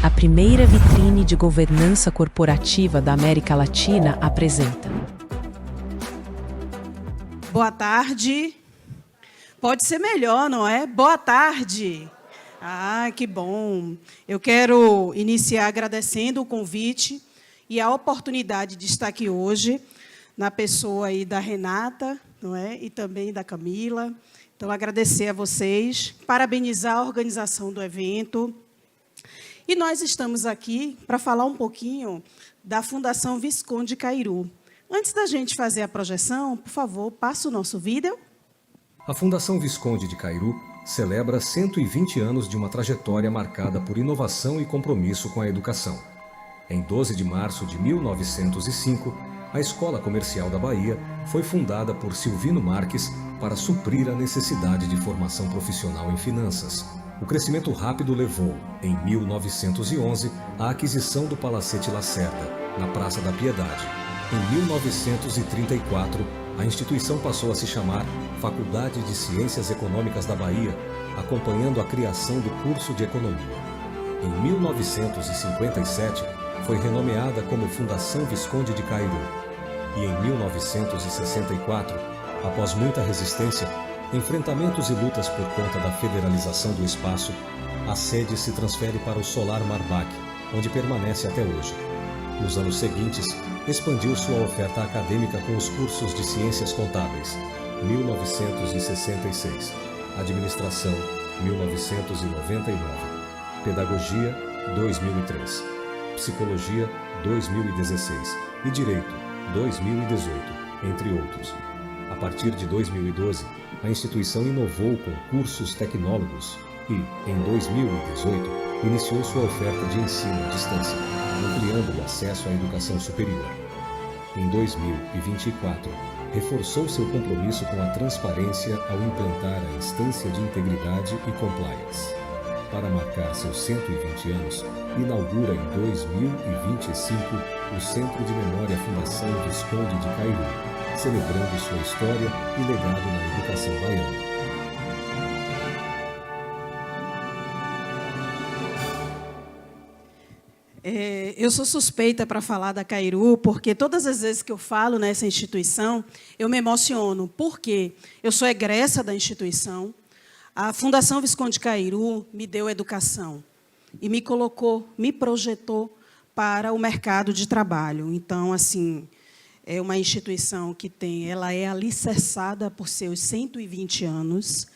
A primeira vitrine de governança corporativa da América Latina apresenta. Boa tarde. Pode ser melhor, não é? Boa tarde. Ah, que bom. Eu quero iniciar agradecendo o convite e a oportunidade de estar aqui hoje, na pessoa aí da Renata, não é? E também da Camila. Então, agradecer a vocês, parabenizar a organização do evento. E nós estamos aqui para falar um pouquinho da Fundação Visconde Cairu. Antes da gente fazer a projeção, por favor, passa o nosso vídeo. A Fundação Visconde de Cairu celebra 120 anos de uma trajetória marcada por inovação e compromisso com a educação. Em 12 de março de 1905, a Escola Comercial da Bahia foi fundada por Silvino Marques para suprir a necessidade de formação profissional em finanças. O crescimento rápido levou, em 1911, à aquisição do Palacete Lacerda, na Praça da Piedade. Em 1934, a instituição passou a se chamar Faculdade de Ciências Econômicas da Bahia, acompanhando a criação do curso de Economia. Em 1957, foi renomeada como Fundação Visconde de Cairu. E em 1964, após muita resistência, enfrentamentos e lutas por conta da federalização do espaço, a sede se transfere para o Solar Marbach, onde permanece até hoje. Nos anos seguintes, expandiu sua oferta acadêmica com os cursos de Ciências Contábeis, 1966, Administração, 1999, Pedagogia, 2003, Psicologia, 2016 e Direito, 2018, entre outros. A partir de 2012, a instituição inovou com cursos tecnólogos e, em 2018, iniciou sua oferta de ensino à distância, ampliando o acesso à educação superior. Em 2024, reforçou seu compromisso com a transparência ao implantar a instância de integridade e compliance. Para marcar seus 120 anos, inaugura em 2025 o Centro de Memória Fundação Visconde de Cairu, celebrando sua história e legado na educação baiana. Eu sou suspeita para falar da Cairu, porque todas as vezes que eu falo nessa instituição, eu me emociono. Por quê? Eu sou egressa da instituição. A Fundação Visconde Cairu me deu educação e me colocou, me projetou para o mercado de trabalho. Então, assim, é uma instituição que ela é alicerçada por seus 120 anos,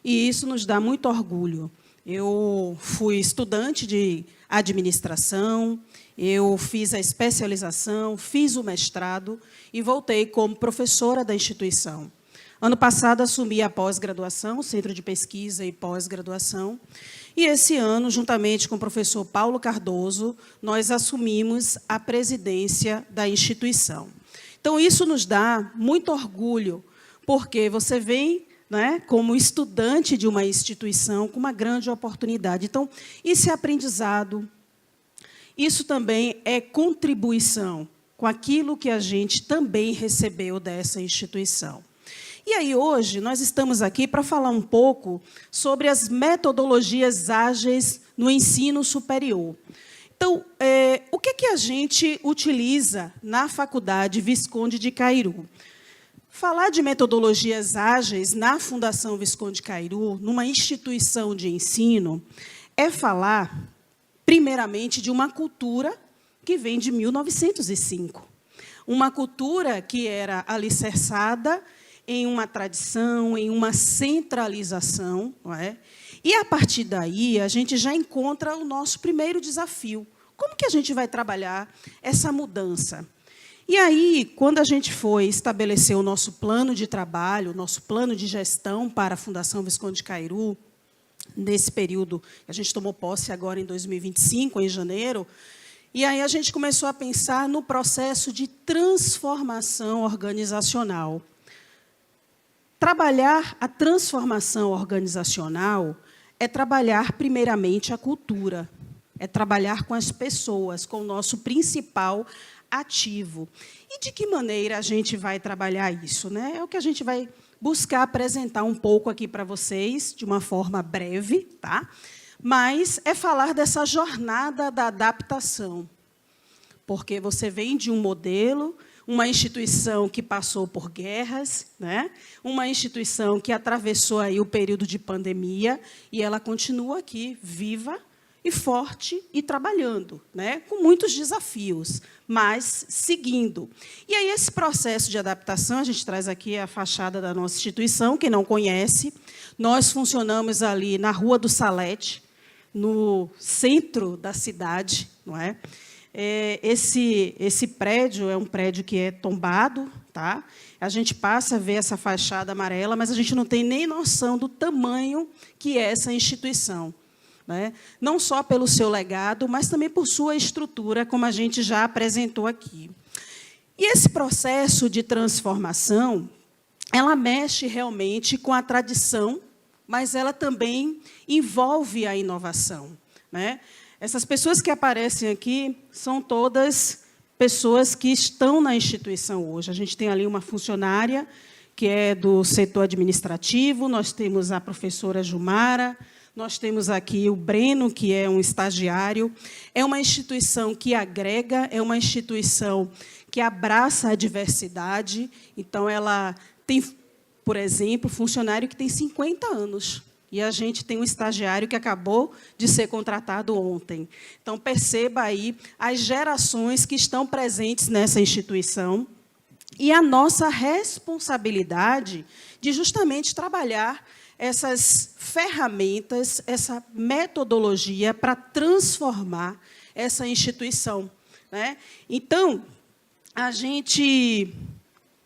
e isso nos dá muito orgulho. Eu fui estudante de administração, eu fiz a especialização, fiz o mestrado e voltei como professora da instituição. Ano passado, assumi a pós-graduação, Centro de Pesquisa e Pós-Graduação, e esse ano, juntamente com o professor Paulo Cardoso, nós assumimos a presidência da instituição. Então, isso nos dá muito orgulho, porque você vem, né, como estudante de uma instituição com uma grande oportunidade. Então, isso é aprendizado, isso também é contribuição com aquilo que a gente também recebeu dessa instituição. E aí, hoje, nós estamos aqui para falar um pouco sobre as metodologias ágeis no ensino superior. Então, o que a gente utiliza na Faculdade Visconde de Cairu? Falar de metodologias ágeis na Fundação Visconde Cairu, numa instituição de ensino, é falar, primeiramente, de uma cultura que vem de 1905. Uma cultura que era alicerçada em uma tradição, em uma centralização, não é? E, a partir daí, a gente já encontra o nosso primeiro desafio. Como que a gente vai trabalhar essa mudança? E aí, quando a gente foi estabelecer o nosso plano de trabalho, o nosso plano de gestão para a Fundação Visconde de Cairu, nesse período, a gente tomou posse agora em 2025, em janeiro, e aí a gente começou a pensar no processo de transformação organizacional. Trabalhar a transformação organizacional é trabalhar, primeiramente, a cultura, é trabalhar com as pessoas, com o nosso principal ativo. E de que maneira a gente vai trabalhar isso, né? É o que a gente vai buscar apresentar um pouco aqui para vocês, de uma forma breve, tá? mas é falar dessa jornada da adaptação, porque você vem de um modelo, uma instituição que passou por guerras, né? Uma instituição que atravessou aí o período de pandemia, e ela continua aqui, viva e forte e trabalhando, né? Com muitos desafios, mas seguindo. E aí, esse processo de adaptação, a gente traz aqui a fachada da nossa instituição, quem não conhece, nós funcionamos ali na Rua do Salete, no centro da cidade, não é? Esse prédio é um prédio que é tombado, tá? A gente passa a ver essa fachada amarela, mas a gente não tem nem noção do tamanho que é essa instituição, né? Não só pelo seu legado, mas também por sua estrutura, como a gente já apresentou aqui. E esse processo de transformação, ela mexe realmente com a tradição, mas ela também envolve a inovação, né? Essas pessoas que aparecem aqui são todas pessoas que estão na instituição hoje. A gente tem ali uma funcionária que é do setor administrativo, nós temos a professora Jumara, nós temos aqui o Breno, que é um estagiário. É uma instituição que agrega, é uma instituição que abraça a diversidade. Então, ela tem, por exemplo, funcionário que tem 50 anos. E a gente tem um estagiário que acabou de ser contratado ontem. Então, perceba aí as gerações que estão presentes nessa instituição e a nossa responsabilidade de justamente trabalhar essas ferramentas, essa metodologia para transformar essa instituição, né? Então, a gente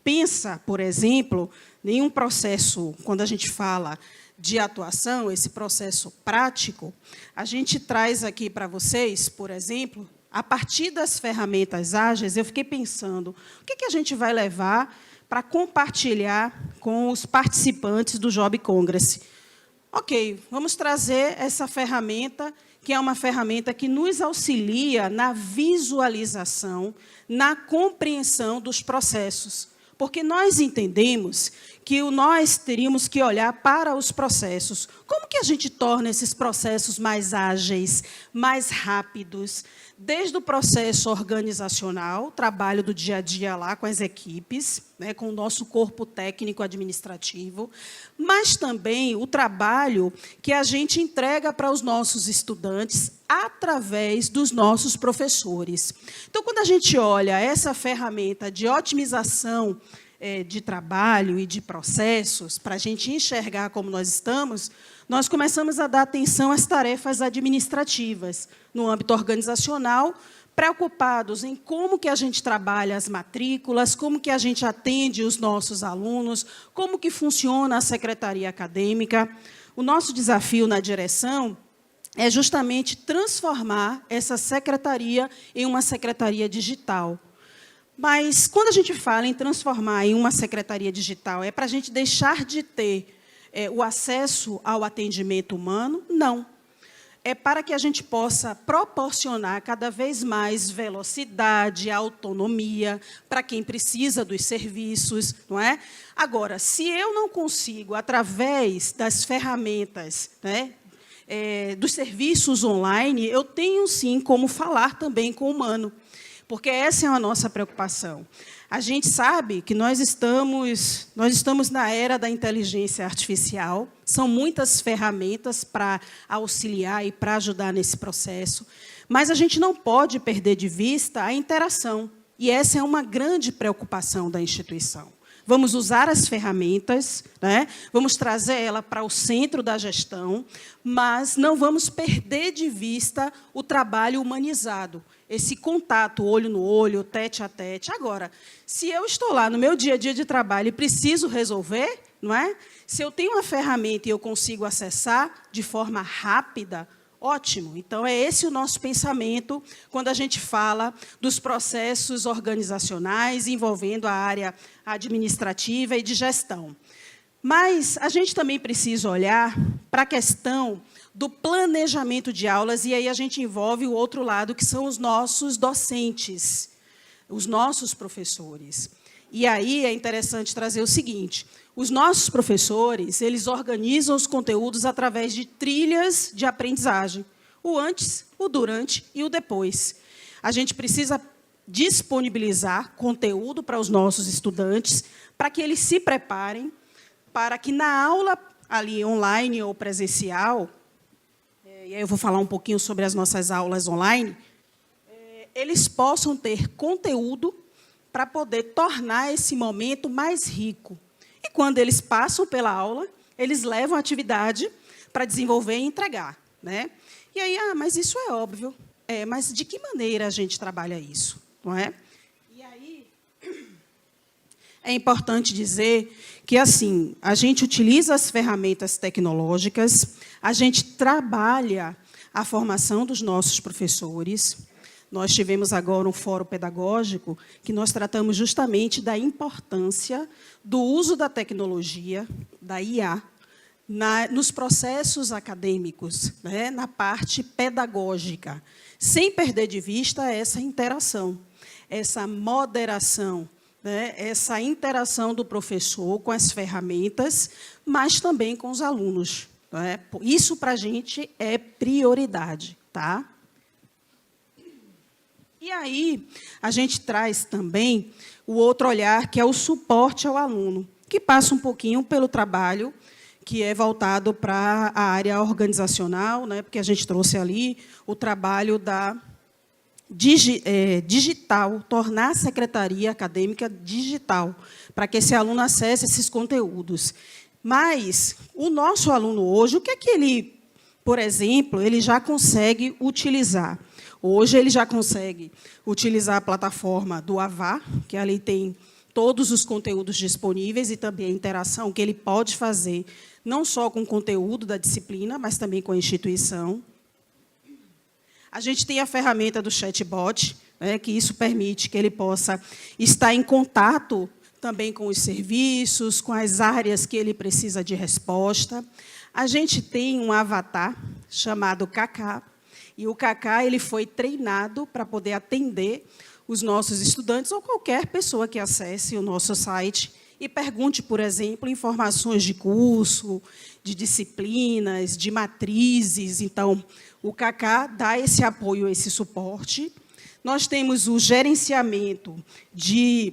pensa, por exemplo, em um processo, quando a gente fala de atuação, esse processo prático, a gente traz aqui para vocês, por exemplo, a partir das ferramentas ágeis, eu fiquei pensando, o que a gente vai levar para compartilhar com os participantes do Job Congress? Ok, vamos trazer essa ferramenta, que é uma ferramenta que nos auxilia na visualização, na compreensão dos processos. Porque nós entendemos que nós teríamos que olhar para os processos. Como que a gente torna esses processos mais ágeis, mais rápidos? Desde o processo organizacional, trabalho do dia a dia lá com as equipes, né, com o nosso corpo técnico administrativo, mas também o trabalho que a gente entrega para os nossos estudantes através dos nossos professores. Então, quando a gente olha essa ferramenta de otimização de trabalho e de processos, para a gente enxergar como nós estamos, nós começamos a dar atenção às tarefas administrativas, no âmbito organizacional, preocupados em como que a gente trabalha as matrículas, como que a gente atende os nossos alunos, como que funciona a secretaria acadêmica. O nosso desafio na direção é justamente transformar essa secretaria em uma secretaria digital. Mas, quando a gente fala em transformar em uma secretaria digital, é para a gente deixar de ter o acesso ao atendimento humano? Não. É para que a gente possa proporcionar cada vez mais velocidade, autonomia para quem precisa dos serviços, não é? Agora, se eu não consigo, através das ferramentas, né, dos serviços online, eu tenho, sim, como falar também com o humano, porque essa é a nossa preocupação. A gente sabe que nós estamos na era da inteligência artificial, são muitas ferramentas para auxiliar e para ajudar nesse processo, mas a gente não pode perder de vista a interação, e essa é uma grande preocupação da instituição. Vamos usar as ferramentas, né? Vamos trazer ela para o centro da gestão, mas não vamos perder de vista o trabalho humanizado, esse contato olho no olho, tete a tete. Agora, se eu estou lá no meu dia a dia de trabalho e preciso resolver, não é? Se eu tenho uma ferramenta e eu consigo acessar de forma rápida, ótimo. Então, é esse o nosso pensamento quando a gente fala dos processos organizacionais envolvendo a área administrativa e de gestão. Mas a gente também precisa olhar para a questão do planejamento de aulas, e aí a gente envolve o outro lado, que são os nossos docentes, os nossos professores. E aí é interessante trazer o seguinte: Os nossos professores, eles organizam os conteúdos através de trilhas de aprendizagem, o antes, o durante e o depois. A gente precisa disponibilizar conteúdo para os nossos estudantes, para que eles se preparem, para que na aula ali online ou presencial, e aí eu vou falar um pouquinho sobre as nossas aulas online, eles possam ter conteúdo para poder tornar esse momento mais rico. E, quando eles passam pela aula, eles levam a atividade para desenvolver e entregar, né? E aí, mas isso é óbvio. Mas de que maneira a gente trabalha isso? Não é? E aí, é importante dizer que, assim, a gente utiliza as ferramentas tecnológicas, a gente trabalha a formação dos nossos professores. Nós tivemos agora um fórum pedagógico que nós tratamos justamente da importância do uso da tecnologia, da IA, nos processos acadêmicos, né, na parte pedagógica, sem perder de vista essa interação, essa moderação, né, essa interação do professor com as ferramentas, mas também com os alunos. Né? Isso, para a gente, é prioridade. Tá? E aí, a gente traz também o outro olhar, que é o suporte ao aluno, que passa um pouquinho pelo trabalho que é voltado para a área organizacional, né, porque a gente trouxe ali o trabalho da digital, tornar a secretaria acadêmica digital, para que esse aluno acesse esses conteúdos. Mas o nosso aluno hoje, o que é que ele, por exemplo, ele já consegue utilizar? Hoje ele já consegue utilizar a plataforma do Avá, que ali tem todos os conteúdos disponíveis e também a interação que ele pode fazer, não só com o conteúdo da disciplina, mas também com a instituição. A gente tem a ferramenta do chatbot, né, que isso permite que ele possa estar em contato também com os serviços, com as áreas que ele precisa de resposta. A gente tem um avatar chamado Kaká, e o Kaká ele foi treinado para poder atender os nossos estudantes ou qualquer pessoa que acesse o nosso site e pergunte, por exemplo, informações de curso, de disciplinas, de matrizes. Então, o Kaká dá esse apoio, esse suporte. Nós temos o gerenciamento de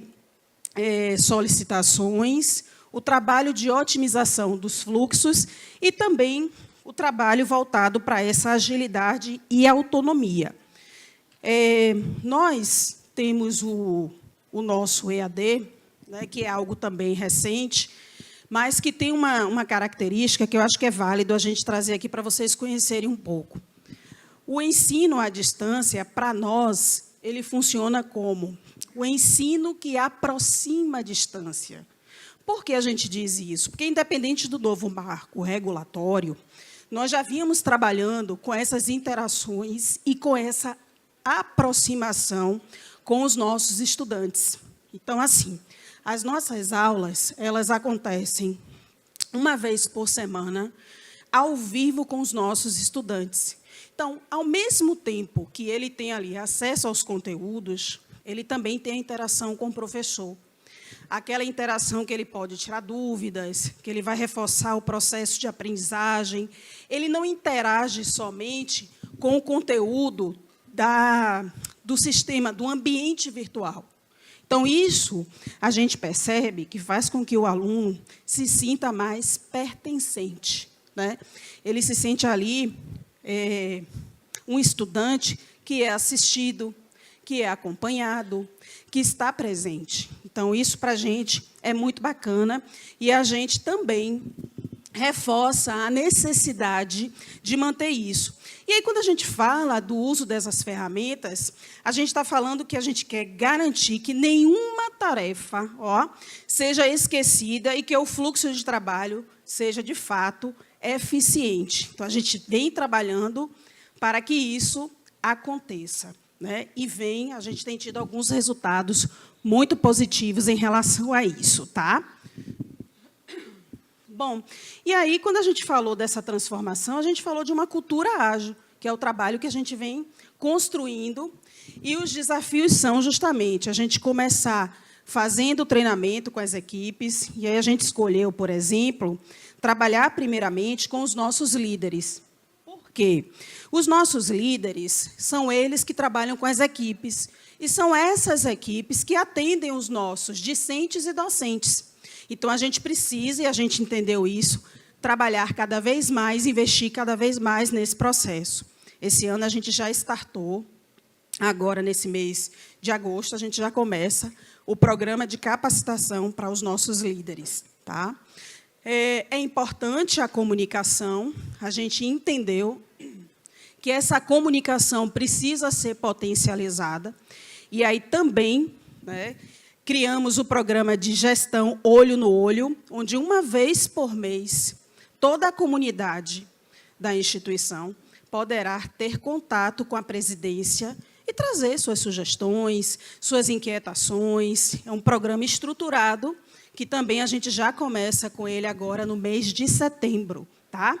solicitações, o trabalho de otimização dos fluxos e também o trabalho voltado para essa agilidade e autonomia. Nós temos o nosso EAD, né, que é algo também recente, mas que tem uma característica que eu acho que é válido a gente trazer aqui para vocês conhecerem um pouco. O ensino à distância, para nós, ele funciona como o ensino que aproxima a distância. Por que a gente diz isso? Porque, independente do novo marco regulatório, nós já vínhamos trabalhando com essas interações e com essa aproximação com os nossos estudantes. Então, assim, as nossas aulas, elas acontecem uma vez por semana, ao vivo com os nossos estudantes. Então, ao mesmo tempo que ele tem ali acesso aos conteúdos, ele também tem a interação com o professor. Aquela interação que ele pode tirar dúvidas, que ele vai reforçar o processo de aprendizagem. Ele não interage somente com o conteúdo do sistema, do ambiente virtual. Então, isso a gente percebe que faz com que o aluno se sinta mais pertencente, né? Ele se sente ali um estudante que é assistido, que é acompanhado, que está presente. Então, isso, para a gente, é muito bacana. E a gente também reforça a necessidade de manter isso. E aí, quando a gente fala do uso dessas ferramentas, a gente está falando que a gente quer garantir que nenhuma tarefa seja esquecida e que o fluxo de trabalho seja, de fato, eficiente. Então, a gente vem trabalhando para que isso aconteça. Né? E a gente tem tido alguns resultados muito positivos em relação a isso. Tá? Bom, e aí, quando a gente falou dessa transformação, a gente falou de uma cultura ágil, que é o trabalho que a gente vem construindo, e os desafios são justamente a gente começar fazendo treinamento com as equipes, e aí a gente escolheu, por exemplo, trabalhar primeiramente com os nossos líderes. Por quê? Os nossos líderes são eles que trabalham com as equipes, e são essas equipes que atendem os nossos discentes e docentes. Então, a gente precisa, e a gente entendeu isso, trabalhar cada vez mais, investir cada vez mais nesse processo. Esse ano a gente já startou, agora nesse mês de agosto, a gente já começa o programa de capacitação para os nossos líderes. Tá? É importante a comunicação, a gente entendeu que essa comunicação precisa ser potencializada, e aí também, né, criamos o programa de gestão Olho no Olho, onde uma vez por mês, toda a comunidade da instituição poderá ter contato com a presidência e trazer suas sugestões, suas inquietações. É um programa estruturado, que também a gente já começa com ele agora no mês de setembro. Tá?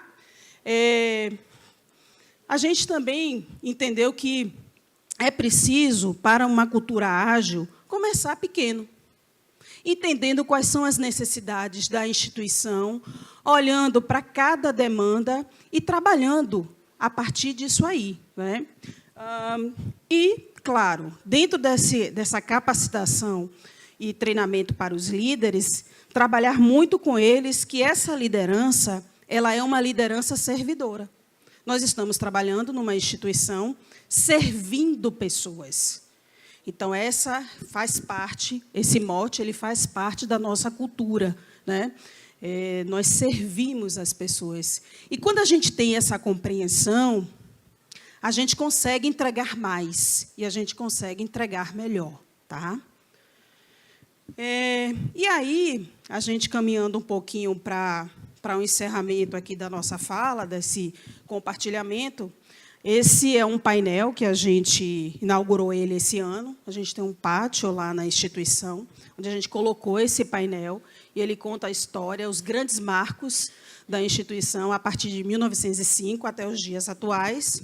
A gente também entendeu que é preciso, para uma cultura ágil, começar pequeno, entendendo quais são as necessidades da instituição, olhando para cada demanda e trabalhando a partir disso aí. Né? E, claro, dentro dessa capacitação e treinamento para os líderes, trabalhar muito com eles que essa liderança ela é uma liderança servidora. Nós estamos trabalhando numa instituição servindo pessoas. Então, essa faz parte, esse mote, ele faz parte da nossa cultura. Né? Nós servimos as pessoas. E, quando a gente tem essa compreensão, a gente consegue entregar mais e a gente consegue entregar melhor. Tá? E aí, a gente caminhando um pouquinho para o encerramento aqui da nossa fala, desse compartilhamento, esse é um painel que a gente inaugurou ele esse ano. A gente tem um pátio lá na instituição, onde a gente colocou esse painel, e ele conta a história, os grandes marcos da instituição, a partir de 1905 até os dias atuais.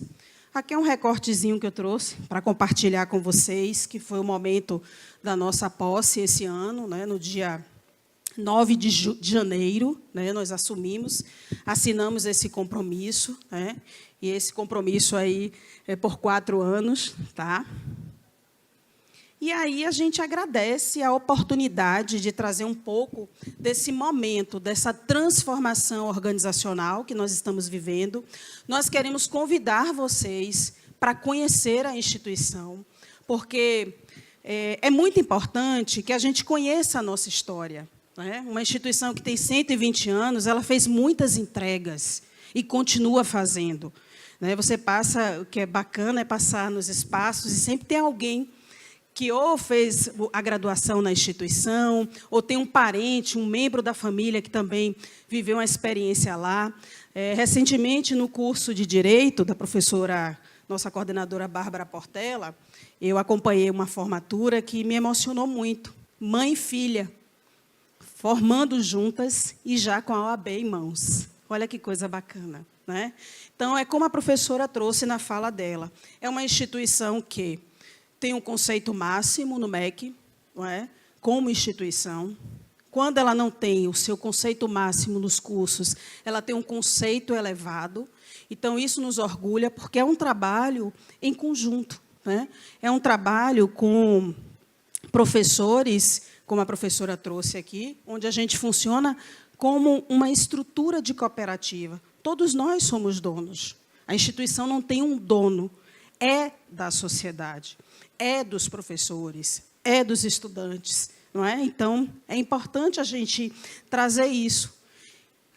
Aqui é um recortezinho que eu trouxe para compartilhar com vocês, que foi o momento da nossa posse esse ano, né, no dia 9 de janeiro, né, nós assumimos, assinamos esse compromisso, né, e esse compromisso aí é por 4 anos. Tá? E aí a gente agradece a oportunidade de trazer um pouco desse momento, dessa transformação organizacional que nós estamos vivendo. Nós queremos convidar vocês para conhecer a instituição, porque é muito importante que a gente conheça a nossa história. Né? Uma instituição que tem 120 anos, ela fez muitas entregas e continua fazendo. Né? Você passa, o que é bacana é passar nos espaços e sempre tem alguém que ou fez a graduação na instituição, ou tem um parente, um membro da família que também viveu uma experiência lá. Recentemente, no curso de Direito da professora, nossa coordenadora Bárbara Portela, eu acompanhei uma formatura que me emocionou muito. Mãe e filha, formando juntas e já com a OAB em mãos. Olha que coisa bacana. Né? Então, é como a professora trouxe na fala dela. É uma instituição que tem um conceito máximo no MEC, não é? Como instituição. Quando ela não tem o seu conceito máximo nos cursos, ela tem um conceito elevado. Então, isso nos orgulha, porque é um trabalho em conjunto. Né? É um trabalho com professores, como a professora trouxe aqui, onde a gente funciona como uma estrutura de cooperativa. Todos nós somos donos. A instituição não tem um dono, é da sociedade, é dos professores, é dos estudantes. Não é? Então, é importante a gente trazer isso.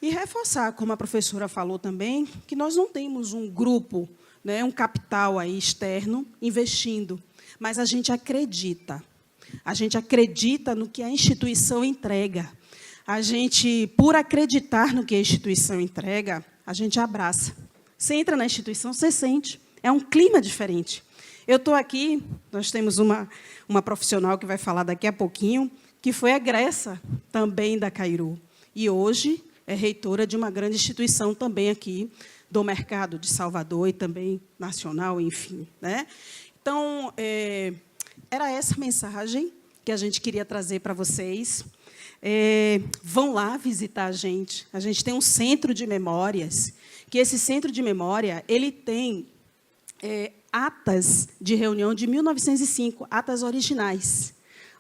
E reforçar, como a professora falou também, que nós não temos um grupo, né, um capital aí externo investindo, mas a gente acredita. A gente acredita no que a instituição entrega. A gente, por acreditar no que a instituição entrega, a gente abraça. Você entra na instituição, você sente. É um clima diferente. Eu estou aqui, nós temos uma profissional que vai falar daqui a pouquinho, que foi egressa também da Cairu. E hoje é reitora de uma grande instituição também aqui, do mercado de Salvador e também nacional, enfim. Né? Então, era essa mensagem que a gente queria trazer para vocês. Vão lá visitar a gente. A gente tem um centro de memórias, que esse centro de memória ele tem atas de reunião de 1905, atas originais.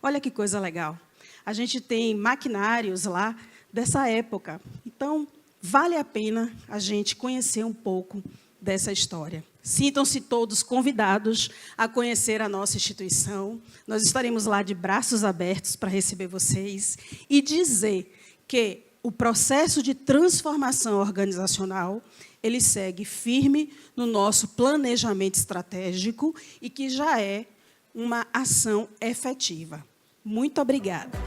Olha que coisa legal. A gente tem maquinários lá dessa época. Então, vale a pena a gente conhecer um pouco dessa história. Sintam-se todos convidados a conhecer a nossa instituição. Nós estaremos lá de braços abertos para receber vocês e dizer que o processo de transformação organizacional ele segue firme no nosso planejamento estratégico e que já é uma ação efetiva. Muito obrigada.